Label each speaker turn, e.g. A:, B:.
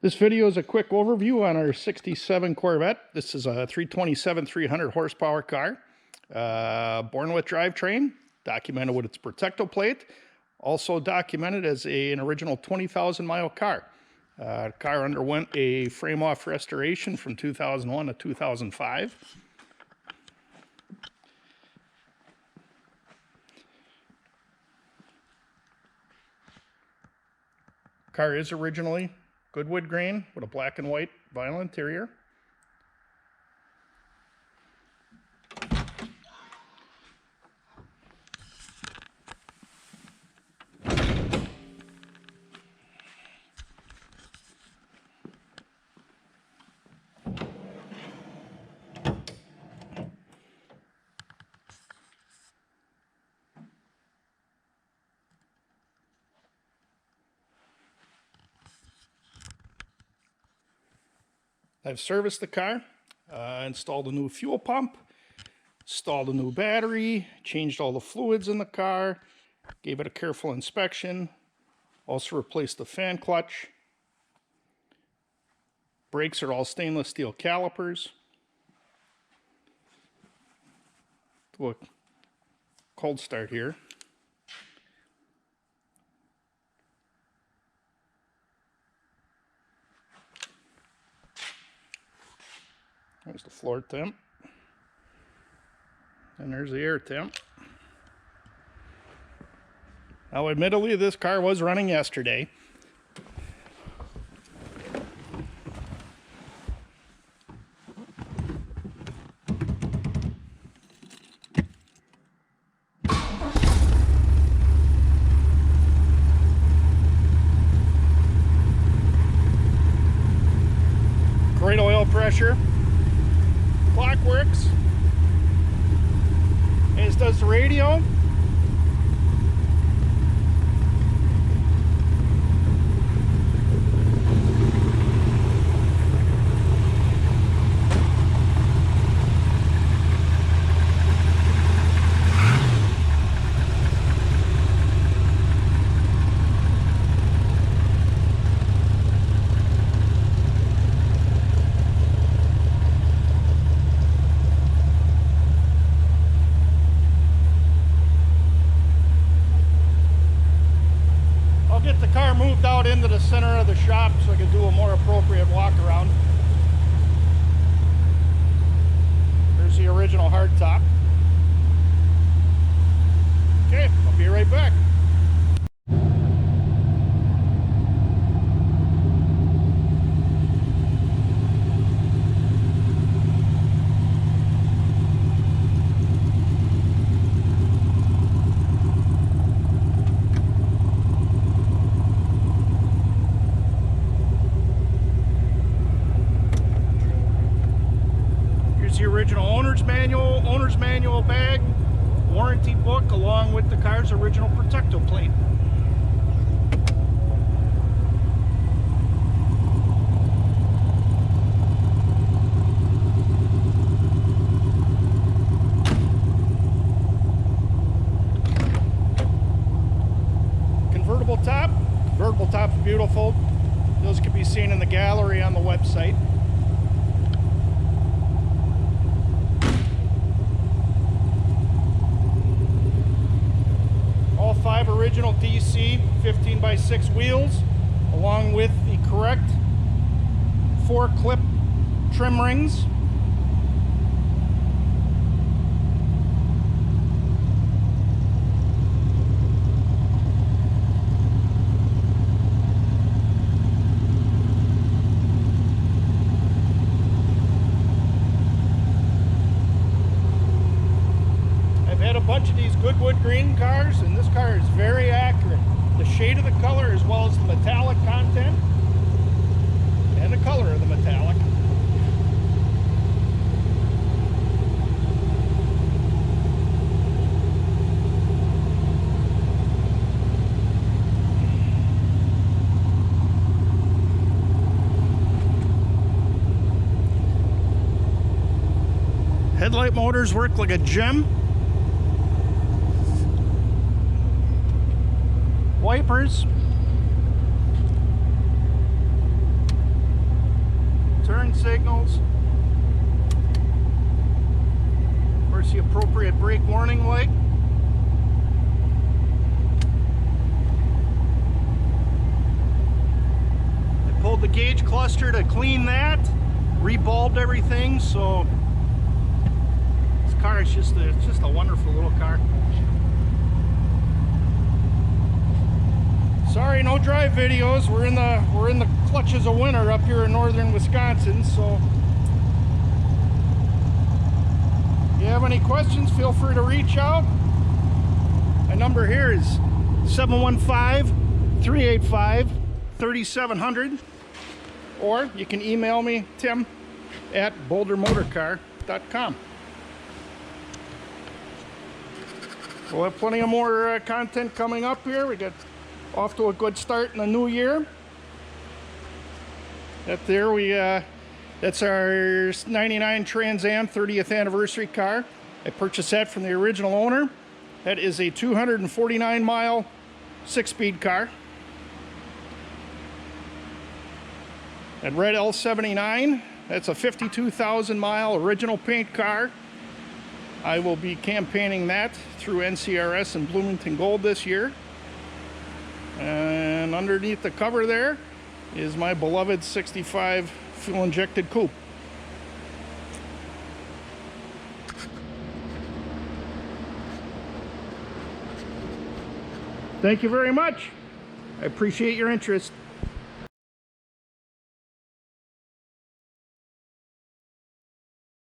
A: This video is a quick overview on our 67 Corvette. This is a 327 300 horsepower car, born with drivetrain, documented with its protecto plate, also documented as an original 20,000 mile car. The car underwent a frame-off restoration from 2001 to 2005. Car is originally good wood grain with a black and white vinyl interior. I've serviced the car, installed a new fuel pump, installed a new battery, changed all the fluids in the car, gave it a careful inspection, also replaced the fan clutch. Brakes are all stainless steel calipers. Do a cold start here. There's the floor temp, and there's the air temp. Now, admittedly, this car was running yesterday. Great oil pressure. Clock works, as does the radio. Get the car moved out into the center of the shop so I can do a more appropriate walk around. There's the original hardtop. Okay, I'll be right back. The original owner's manual bag, warranty book, along with the car's original protecto plate. Convertible top. Convertible top's beautiful. Those can be seen in the gallery on the website. All 5 original DC 15x6 wheels, along with the correct 4 clip trim rings. Had a bunch of these good wood green cars, and this car is very accurate. The shade of the color, as well as the metallic content and the color of the metallic. Headlight motors work like a gem. Wipers turn signals. Of course, the appropriate brake warning light. I pulled the gauge cluster to clean that, rebulbed everything, so this car is just a wonderful little car. Sorry, no drive videos. We're in the clutches of winter up here in northern Wisconsin, so if you have any questions, feel free to reach out. My number here is 715-385-3700, or you can email me, tim@bouldermotorcar.com. We'll have plenty of more content coming up here. We got off to a good start in the new year. That's our 99 Trans Am 30th anniversary car. I purchased that from the original owner. That is a 249 mile 6-speed car. That red L79, that's a 52,000 mile original paint car. I will be campaigning that through NCRS and Bloomington Gold this year. And underneath the cover there is my beloved 65 fuel injected coupe. Thank you very much. I appreciate your interest.